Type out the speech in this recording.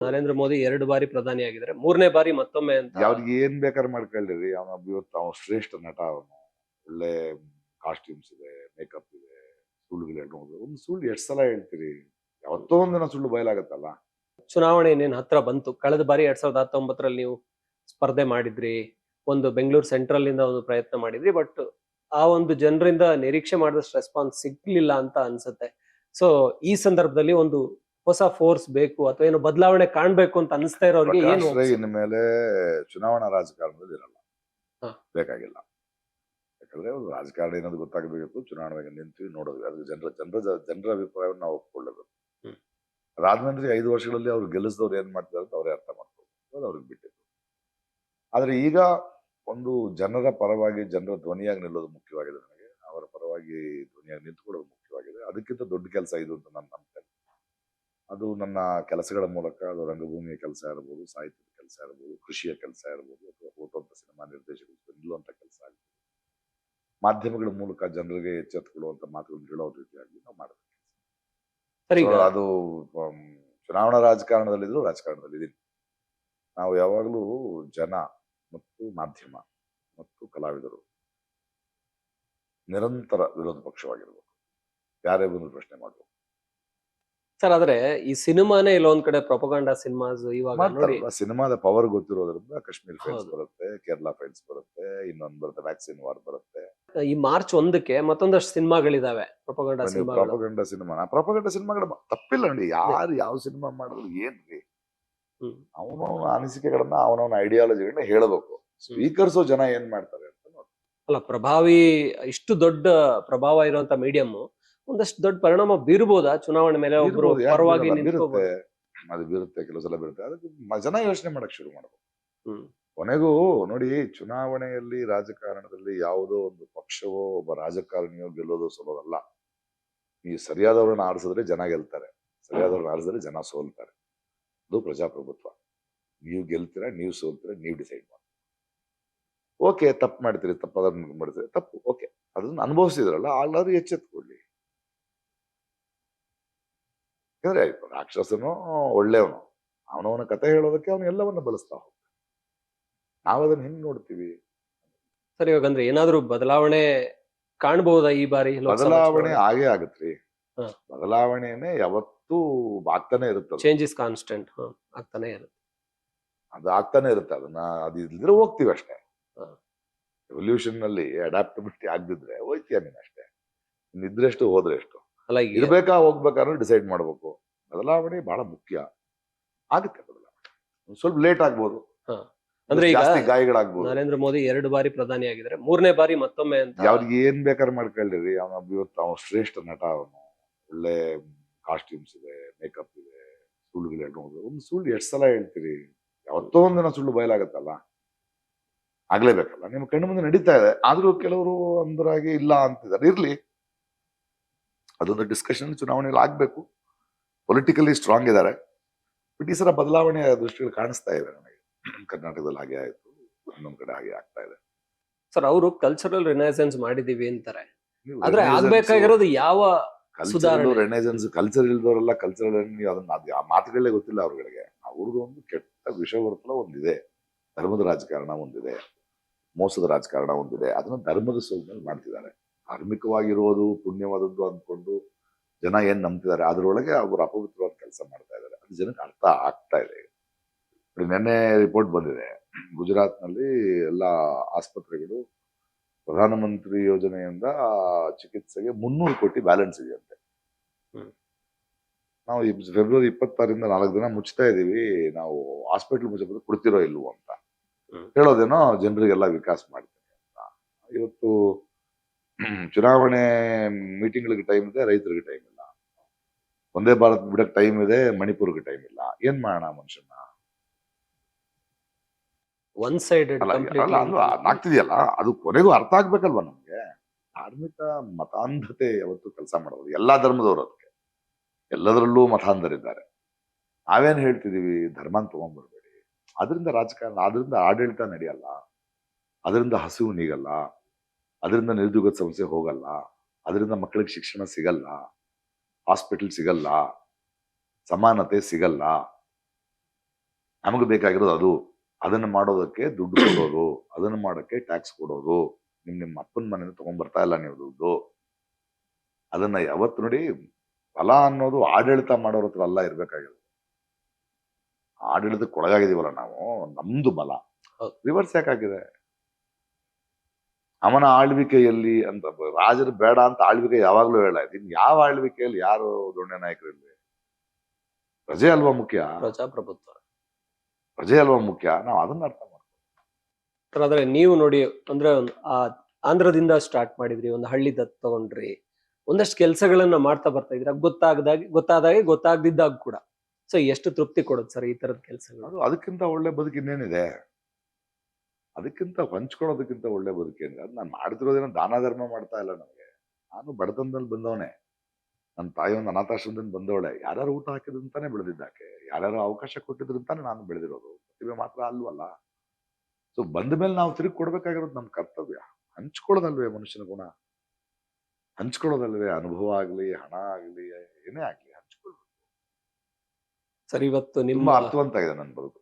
ನರೇಂದ್ರ ಮೋದಿ 2 ಬಾರಿ ಪ್ರಧಾನಿ ಆಗಿದ್ದಾರೆ. 3ನೇ ಬಾರಿ ಮತ್ತೊಮ್ಮೆ ಅಂತ. ಅವ್ರಿಗೆ ಏನ್ ಬೇಕಾದ್ರೆ ಮಾಡ್ಕೊಳ್ಳಿರಿ, ಇವತ್ತು ಶ್ರೇಷ್ಠ ನಟ ಅವನು. ಒಳ್ಳೆ ಕಾಸ್ಟ್ಯೂಮ್ಸ್ ಇದೆ, ಮೇಕಪ್ ಇದೆ, ಸುಳ್ಳುಗಳು ಹೇಳ್ಬೋದು. ಒಂದು ಸುಳ್ಳು ಎಷ್ಟು ಸಲ ಹೇಳ್ತೀರಿ? ಯಾವತ್ತೋ ಒಂದಿನ ಸುಳ್ಳು ಬಯಲಾಗತ್ತಲ್ಲ. ಚುನಾವಣೆ ಇನ್ನೇನು ಹತ್ರ ಬಂತು. ಕಳೆದ ಬಾರಿ 2019ರಲ್ಲಿ ನೀವು ಸ್ಪರ್ಧೆ ಮಾಡಿದ್ರಿ. ಒಂದು ಬೆಂಗಳೂರು ಸೆಂಟ್ರಲ್ ಇಂದ ಒಂದು ಪ್ರಯತ್ನ ಮಾಡಿದ್ರಿ. ಬಟ್ ಆ ಒಂದು ಜನರಿಂದ ನಿರೀಕ್ಷೆ ಮಾಡಿದಷ್ಟು ರೆಸ್ಪಾನ್ಸ್ ಸಿಗ್ಲಿಲ್ಲ ಅಂತ ಅನ್ಸುತ್ತೆ. ಸೊ ಈ ಸಂದರ್ಭದಲ್ಲಿ ಒಂದು ಹೊಸ ಫೋರ್ಸ್ ಬೇಕು ಅಥವಾ ಏನು ಬದಲಾವಣೆ ಕಾಣ್ಬೇಕು ಅಂತ ಅನಿಸ್ತಾ ಇರೋರಿಗೆ ಏನು ಇನ್ಮೇಲೆ ಚುನಾವಣಾ ರಾಜಕಾರಣದಲ್ಲಿ ಇರಲ್ಲ, ಹಾ. ಬೇಕಾಗಿಲ್ಲ. ಯಾಕಂದ್ರೆ ಒಂದು ರಾಜಕಾರಣ ಏನಾದ್ರು ಗೊತ್ತಾಗಬೇಕು, ಚುನಾವಣೆಗೆ ನಿಂತು ನೋಡೋದು, ಅದು ಜನರ ಅಭಿಪ್ರಾಯವನ್ನು ನಾವು ಒಪ್ಕೊಳ್ಳಬೇಕು. ಅದಾದ್ಮೇಲೆ 5 ವರ್ಷಗಳಲ್ಲಿ ಅವ್ರು ಗೆಲ್ಲಿಸಿದವ್ರು ಏನ್ ಮಾಡ್ತಾರೆ ಅಂತ ಅವರೇ ಅರ್ಥ ಮಾಡ್ಕೋಬೇಕು, ಅದು ಅವ್ರಿಗೆ ಬಿಟ್ಟಿದ್ದು. ಆದ್ರೆ ಈಗ ಒಂದು ಜನರ ಪರವಾಗಿ, ಜನರ ಧ್ವನಿಯಾಗಿ ನಿಲ್ಲೋದು ಮುಖ್ಯವಾಗಿದೆ. ನನಗೆ ಅವರ ಪರವಾಗಿ ಧ್ವನಿಯಾಗಿ ನಿಂತ್ಕೊಳ್ಳೋದು ಮುಖ್ಯವಾಗಿದೆ. ಅದಕ್ಕಿಂತ ದೊಡ್ಡ ಕೆಲಸ ಇದು ಅಂತ ನಾನು ನಂಬ್ತೇನೆ. ಅದು ನನ್ನ ಕೆಲಸಗಳ ಮೂಲಕ, ಅದು ರಂಗಭೂಮಿಯ ಕೆಲಸ ಇರಬಹುದು, ಸಾಹಿತ್ಯದ ಕೆಲಸ ಇರಬಹುದು, ಕೃಷಿಯ ಕೆಲಸ ಇರಬಹುದು, ಅಥವಾ ಓದುವಂತ ಸಿನಿಮಾ ನಿರ್ದೇಶಕರು ನಿಲ್ಲುವಂತ ಕೆಲಸ ಆಗ್ಬೋದು, ಮಾಧ್ಯಮಗಳ ಮೂಲಕ ಜನರಿಗೆ ಎಚ್ಚೆತ್ತುಕೊಳ್ಳುವಂತ ಮಾತುಗಳನ್ನು ಹೇಳೋ ರೀತಿಯಾಗಿ ನಾವು ಮಾಡಬೇಕು. ಅದು ಚುನಾವಣಾ ರಾಜಕಾರಣದಲ್ಲಿದ್ರು ರಾಜಕಾರಣದಲ್ಲಿ ಇದೀನಿ. ನಾವು ಯಾವಾಗಲೂ ಜನ ಮತ್ತು ಮಾಧ್ಯಮ ಮತ್ತು ಕಲಾವಿದರು ನಿರಂತರ ವಿರೋಧ ಪಕ್ಷವಾಗಿರ್ಬೇಕು. ಯಾರೇ ಬಂದು ಪ್ರಶ್ನೆ ಮಾಡಬೇಕು ಸರ್. ಆದ್ರೆ ಈ ಸಿನಿಮಾನೇ ಇಲ್ಲೊಂದ್ ಕಡೆ ಪ್ರೊಪಗಂಡಾ ಸಿನಿಮಾಸ್ ಇವಾಗ ನೋಡಿ, ಸಿನಿಮಾದ ಪವರ್ ಗೊತ್ತಿರೋದ್ರಿಂದ ಕಾಶ್ಮೀರ್ ಫೈಲ್ಸ್ ಬರುತ್ತೆ, ಕೇರಳ ಫೈಲ್ಸ್ ಬರುತ್ತೆ, ಇನ್ನೊಂದು ಬರುತ್ತೆ ವ್ಯಾಕ್ಸಿನ್ ವಾರ್ ಬರುತ್ತೆ. ಈ ಮಾರ್ಚ್ 1ಕ್ಕೆ ಮತ್ತೊಂದಷ್ಟು ಸಿನಿಮಾಗಳಿದಾವೆ ಪ್ರೊಪಗಂಡಾ ಸಿನಿಮಾಗಳ ತಪ್ಪಿಲ್ಲ ನೋಡಿ. ಯಾರು ಯಾವ ಸಿನಿಮಾ ಮಾಡಿದ್ರು ಏನ್ರಿ, ಅವನವನ ಅನಿಸಿಕೆಗಳನ್ನ, ಅವನವನ ಐಡಿಯಾಲಜಿಗಳನ್ನ ಹೇಳಬೇಕು. ಸ್ವೀಕರಿಸೋ ಜನ ಏನ್ ಮಾಡ್ತಾರೆ ಅಂತ ನೋಡಿ. ಅಲ್ಲ, ಇಷ್ಟು ದೊಡ್ಡ ಪ್ರಭಾವ ಇರುವಂತ ಮೀಡಿಯಂ ಒಂದಷ್ಟು ದೊಡ್ಡ ಪರಿಣಾಮ ಬೀರ್ಬೋದಾ ಚುನಾವಣೆ ಮೇಲೆ? ಒಬ್ರು ಪರವಾಗಿ ಅದು ಬೀರುತ್ತೆ, ಕೆಲವು ಸಲ ಬೀರುತ್ತೆ. ಅದಕ್ಕೆ ಜನ ಯೋಚನೆ ಮಾಡಕ್ ಶುರು ಮಾಡಬೇಕು. ಕೊನೆಗೂ ನೋಡಿ, ಚುನಾವಣೆಯಲ್ಲಿ ರಾಜಕಾರಣದಲ್ಲಿ ಯಾವುದೋ ಒಂದು ಪಕ್ಷವೋ ಒಬ್ಬ ರಾಜಕಾರಣಿಯೋ ಗೆಲ್ಲೋದು ಸೋಲೋದಲ್ಲ. ಈ ಸರಿಯಾದವ್ರನ್ನ ಆರಿಸಿದ್ರೆ ಜನ ಗೆಲ್ತಾರೆ, ಸರಿಯಾದವ್ರನ್ನ ಆರಿಸಿದ್ರೆ ಜನ ಸೋಲ್ತಾರೆ. ಅದು ಪ್ರಜಾಪ್ರಭುತ್ವ. ನೀವು ಗೆಲ್ತೀರಾ, ನೀವು ಸೋಲ್ತೀರಾ, ನೀವು ಡಿಸೈಡ್ ಮಾಡಿ. ಓಕೆ, ತಪ್ಪು ಮಾಡ್ತೀರಿ, ತಪ್ಪದನ್ನ ಮಾಡ್ತೀರಿ, ತಪ್ಪು, ಓಕೆ, ಅದನ್ನ ಅನುಭವಿಸಿದ್ರಲ್ಲ, ಎಲ್ಲರೂ ಎಚ್ಚೆತ್ಕೊಳ್ಳಿ. ಯಾಕಂದ್ರೆ ರಾಕ್ಷಸನು ಒಳ್ಳೆಯವನು, ಅವನವನ ಕತೆ ಹೇಳೋದಕ್ಕೆ ಅವನು ಎಲ್ಲವನ್ನ ಬಳಸ್ತಾ ಹೋಗ್ತಾನೆ. ನಾವದನ್ನ ಹೆಂಗ್ ನೋಡ್ತೀವಿ? ಸರಿ, ಇವಾಗಂದ್ರೆ ಏನಾದ್ರೂ ಬದಲಾವಣೆ ಕಾಣಬಹುದಾ ಈ ಬಾರಿ? ಬದಲಾವಣೆ ಆಗೇ ಆಗತ್ರಿ. ಬದಲಾವಣೆನೇ ಯಾವತ್ತೂ ಆಗ್ತಾನೆ ಇರುತ್ತೆ. ಚೇಂಜ್ ಇಸ್ ಕಾನ್ಸ್ಟೆಂಟ್ ಆಗ್ತಾನೆ ಇರುತ್ತೆ. ಅದು ಆಗ್ತಾನೆ ಇರುತ್ತೆ. ಅದು ಇಲ್ದಿದ್ರೆ ಹೋಗ್ತೀವಿ ಅಷ್ಟೇ. ಎವಲ್ಯೂಷನ್ ನಲ್ಲಿ ಅಡಾಪ್ಟಬಿಲಿಟಿ ಆಗದಿದ್ರೆ ಹೋಯ್ತೀಯ ನೀನ್ ಅಷ್ಟೇ. ನಿದ್ರೆಷ್ಟು ಹೋದ್ರೆ ಎಷ್ಟು. ಅಲ್ಲ, ಇರ್ಬೇಕಾ ಹೋಗ್ಬೇಕಾದ್ರೂ ಡಿಸೈಡ್ ಮಾಡ್ಬೇಕು. ಬದಲಾವಣೆ ಬಹಳ ಮುಖ್ಯ. ಆಗುತ್ತೆ ಬದಲಾವಣೆ, ಸ್ವಲ್ಪ ಲೇಟ್ ಆಗ್ಬೋದು, ಅಂದ್ರೆ ಜಾಸ್ತಿ ಗಾಯಗಳಾಗ್ಬೋದು. ನರೇಂದ್ರ ಮೋದಿ 2 ಬಾರಿ ಪ್ರಧಾನಿ ಆಗಿದ್ದಾರೆ. 3ನೇ ಬಾರಿ ಮತ್ತೊಮ್ಮೆ ಅಂತ. ಅವ್ರಿಗೆ ಏನ್ ಬೇಕಾದ್ರೆ ಮಾಡ್ಕೊಳ್ಳಿರಿ, ಇವತ್ತು ಶ್ರೇಷ್ಠ ನಟ ಅವನು. ಒಳ್ಳೆ ಕಾಸ್ಟ್ಯೂಮ್ಸ್ ಇದೆ, ಮೇಕಪ್ ಇದೆ, ಸುಳ್ಳುಗಳು ಹೇಳ್ಬೋದು. ಒಂದು ಸುಳ್ಳು ಎಷ್ಟು ಸಲ ಹೇಳ್ತೀರಿ? ಯಾವತ್ತೋ ಒಂದಿನ ಸುಳ್ಳು ಬಯಲಾಗತ್ತಲ್ಲ, ಆಗ್ಲೇಬೇಕಲ್ಲ. ನಿಮ್ ಕಣ್ಣು ಮುಂದೆ ನಡೀತಾ ಇದೆ. ಆದ್ರೂ ಕೆಲವರು ಅಂದರಾಗಿ ಇಲ್ಲ ಅಂತಿದ್ದಾರೆ. ಇರ್ಲಿ, ಅದೊಂದು ಡಿಸ್ಕಷನ್ ಚುನಾವಣೆಯಲ್ಲಿ ಆಗ್ಬೇಕು. ಪೊಲಿಟಿಕಲಿ ಸ್ಟ್ರಾಂಗ್ ಇದ್ದಾರೆ. ಬಟ್ ಈ ಸಲ ಬದಲಾವಣೆಯ ದೃಷ್ಟಿಗಳು ಕಾಣಿಸ್ತಾ ಇದೆ ನನಗೆ. ಕರ್ನಾಟಕದಲ್ಲಿ ಹಾಗೆ ಆಯ್ತು, ಇನ್ನೊಂದ್ ಕಡೆ ಹಾಗೆ ಆಗ್ತಾ ಇದೆ. ಸರ್, ಅವರು ಕಲ್ಚರಲ್ ರಿನೈಸೆನ್ಸ್ ಮಾಡಿದೀವಿ ಅಂತಾರೆ. ಆದ್ರೆ ಆಗ್ಬೇಕಾಗಿರೋದು ಯಾವ ಸುಧಾರಣೆ? ರೆನೈಸೆನ್ಸ್ ಕಲ್ಚರ್ ಇಲ್ದವರೆಲ್ಲ ಕಲ್ಚರಲ್, ಅದನ್ನ ಆ ಮಾತುಗಳೇ ಗೊತ್ತಿಲ್ಲ ಅವ್ರಗಳಿಗೆ. ಅವ್ರದ್ದು ಒಂದು ಕೆಟ್ಟ ವಿಷವರ್ತನ ಒಂದಿದೆ, ಧರ್ಮದ ರಾಜಕಾರಣ ಒಂದಿದೆ, ಮೋಸದ ರಾಜಕಾರಣ ಒಂದಿದೆ. ಅದನ್ನ ಧರ್ಮದ ಸೋಲ್ನಲ್ಲಿ ಮಾಡ್ತಿದ್ದಾರೆ. ಧಾರ್ಮಿಕವಾಗಿರೋದು ಪುಣ್ಯವಾದದ್ದು ಅಂದ್ಕೊಂಡು ಜನ ಏನ್ ನಂಬ್ತಿದ್ದಾರೆ, ಅದ್ರೊಳಗೆ ಅವರು ಅಪವಿತ್ರವಾದ ಕೆಲಸ ಮಾಡ್ತಾ ಇದ್ದಾರೆ. ಅದು ಜನಕ್ಕೆ ಅರ್ಥ ಆಗ್ತಾ ಇದೆ. ನಿನ್ನೆ ರಿಪೋರ್ಟ್ ಬಂದಿದೆ, ಗುಜರಾತ್ ನಲ್ಲಿ ಎಲ್ಲ ಆಸ್ಪತ್ರೆಗಳು ಪ್ರಧಾನಮಂತ್ರಿ ಯೋಜನೆಯಿಂದ ಚಿಕಿತ್ಸೆಗೆ 300 ಕೋಟಿ ಬ್ಯಾಲೆನ್ಸ್ ಇದೆಯಂತೆ. ನಾವು ಫೆಬ್ರವರಿ 26ರಿಂದ 4 ದಿನ ಮುಚ್ತಾ ಇದೀವಿ, ನಾವು ಹಾಸ್ಪಿಟಲ್ ಮುಚ್ಚಬೇಕು, ಕೊಡ್ತಿರೋ ಇಲ್ವೋ ಅಂತ ಹೇಳೋದೇನೋ ಜನರಿಗೆಲ್ಲ ವಿಕಾಸ ಮಾಡ್ತೇನೆ ಅಂತ. ಇವತ್ತು ಚುನಾವಣೆ ಮೀಟಿಂಗ್ಗಳಿಗೆ ಟೈಮ್ ಇದೆ, ರೈತರಿಗೆ ಟೈಮ್ ಇಲ್ಲ. ಒಂದೇ ಭಾರತ್ ಬಿಡಕ್ ಟೈಮ್ ಇದೆ, ಮಣಿಪುರ್ಗೆ ಟೈಮ್ ಇಲ್ಲ. ಏನ್ ಮಾಡೋಣ ಮನುಷ್ಯನ? ಒನ್ ಸೈಡೆಡ್ ಆಗ್ತಿದೆಯಲ್ಲ, ಅದು ಕೊನೆಗೂ ಅರ್ಥ ಆಗ್ಬೇಕಲ್ವಾ ನಮ್ಗೆ. ಧಾರ್ಮಿಕ ಮತಾಂಧತೆ ಯಾವತ್ತು ಕೆಲಸ ಮಾಡೋದು. ಎಲ್ಲಾ ಧರ್ಮದವರು ಅದಕ್ಕೆ, ಎಲ್ಲದರಲ್ಲೂ ಮತಾಂಧರಿದ್ದಾರೆ. ನಾವೇನ್ ಹೇಳ್ತಿದೀವಿ, ಧರ್ಮನ್ ತಗೊಂಡ್ಬರ್ಬೇಡಿ. ಅದರಿಂದ ರಾಜಕಾರಣ, ಅದರಿಂದ ಆಡಳಿತ ನಡೆಯಲ್ಲ, ಅದರಿಂದ ಹಸಿವು ನೀಗಲ್ಲ, ಅದರಿಂದ ನಿರುದ್ಯೋಗದ ಸಮಸ್ಯೆ ಹೋಗಲ್ಲ, ಅದರಿಂದ ಮಕ್ಕಳಿಗೆ ಶಿಕ್ಷಣ ಸಿಗಲ್ಲ, ಹಾಸ್ಪಿಟಲ್ ಸಿಗಲ್ಲ, ಸಮಾನತೆ ಸಿಗಲ್ಲ. ನಮಗೆ ಬೇಕಾಗಿರೋದು ಅದು. ಅದನ್ನ ಮಾಡೋದಕ್ಕೆ ದುಡ್ಡು ಕೊಡೋದು, ಅದನ್ನ ಮಾಡೋಕ್ಕೆ ಟ್ಯಾಕ್ಸ್ ಕೊಡೋದು. ನಿಮ್ಮ ಅಪ್ಪನ ಮನೆಯಿಂದ ತಗೊಂಡ್ಬರ್ತಾ ಇಲ್ಲ ನೀವು ದುಡ್ಡು. ಅದನ್ನ ಯಾವತ್ತು ನೋಡಿ, ಫಲ ಅನ್ನೋದು ಆಡಳಿತ ಮಾಡೋರ ಹತ್ರ ಅಲ್ಲ ಇರ್ಬೇಕಾಗಿರೋದು. ಆಡಳಿತಕ್ಕೆ ಒಳಗಾಗಿದೀವಲ್ಲ ನಾವು, ನಮ್ದು ಬಲ. ಹೌದು. ರಿವರ್ಸ್ ಯಾಕಾಗಿದೆ? ಅವನ ಆಳ್ವಿಕೆಯಲ್ಲಿ ಅಂತ ರಾಜರು ಬೇಡ ಅಂತ ಆಳ್ವಿಕೆ ಯಾವಾಗ್ಲೂ ಹೇಳಾಯ್ತು. ಇನ್ ಯಾವ ಆಳ್ವಿಕೆಯಲ್ಲಿ ಯಾರು ದೊಣ್ಣೆ ನಾಯಕರಿಲ್ವೇ? ಪ್ರಜೆ ಅಲ್ವಾ ಮುಖ್ಯ? ಪ್ರಜಾಪ್ರಭುತ್ವ. ಪ್ರಜೆ ಅಲ್ವಾ ಮುಖ್ಯ? ನಾವು ಅದನ್ನ ಅರ್ಥ ಮಾಡ್ತೀವಿ. ಆದ್ರೆ ನೀವು ನೋಡಿ, ಅಂದ್ರೆ ಆ ಆಂಧ್ರದಿಂದ ಸ್ಟಾರ್ಟ್ ಮಾಡಿದ್ರಿ, ಒಂದು ಹಳ್ಳಿ ದತ್ತು ತಗೊಂಡ್ರಿ, ಒಂದಷ್ಟು ಕೆಲಸಗಳನ್ನ ಮಾಡ್ತಾ ಬರ್ತಾ ಇದ್ರಿ, ಗೊತ್ತಾದಾಗೆ ಗೊತ್ತಾಗ್ದಿದ್ದಾಗ ಕೂಡ. ಸೊ ಎಷ್ಟು ತೃಪ್ತಿ ಕೊಡುತ್ತೆ ಸರ್ ಈ ತರದ ಕೆಲಸಗಳು? ಅದು ಅದಕ್ಕಿಂತ ಒಳ್ಳೆ ಬದುಕು ಇನ್ನೇನಿದೆ? ಅದಕ್ಕಿಂತ ಹಂಚ್ಕೊಳ್ಳೋದಕ್ಕಿಂತ ಒಳ್ಳೆ ಬದುಕೇನಿದೆ? ಅದು ನಾನು ಮಾಡ್ತಿರೋದೇನೋ ದಾನ ಧರ್ಮ ಮಾಡ್ತಾ ಇಲ್ಲ. ನನಗೆ, ನಾನು ಬಡತನದಲ್ಲಿ ಬಂದವನೇ. ನನ್ನ ತಾಯಿ ಒಂದು ಅನಾಥಾಶ್ರಮದಿಂದ ಬಂದವಳೆ. ಯಾರ್ಯಾರು ಊಟ ಹಾಕಿದ್ರಂತಾನೆ ಬೆಳೆದಿದ್ದಾಕೆ, ಯಾರ್ಯಾರು ಅವಕಾಶ ಕೊಟ್ಟಿದ್ರಂತಾನೆ ನಾನು ಬೆಳೆದಿರೋದು. ಪ್ರತಿಭೆ ಮಾತ್ರ ಅಲ್ವಲ್ಲ. ಸೊ ಬಂದ ಮೇಲೆ ನಾವು ತಿರುಗಿ ಕೊಡ್ಬೇಕಾಗಿರೋದು ನಮ್ಮ ಕರ್ತವ್ಯ. ಹಂಚ್ಕೊಳ್ಳೋದಲ್ವೇ ಮನುಷ್ಯನ ಗುಣ? ಹಂಚ್ಕೊಳ್ಳೋದಲ್ವೇ ಅನುಭವ ಆಗ್ಲಿ, ಹಣ ಆಗ್ಲಿ, ಏನೇ ಆಗ್ಲಿ ಹಂಚ್ಕೊಳ್ಳೋದು. ಸರ್ ಇವತ್ತು ತುಂಬಾ ನಿಮ್ಮ ಅರ್ಥವಂತ ಇದೆ ನನ್ನ ಬದುಕು.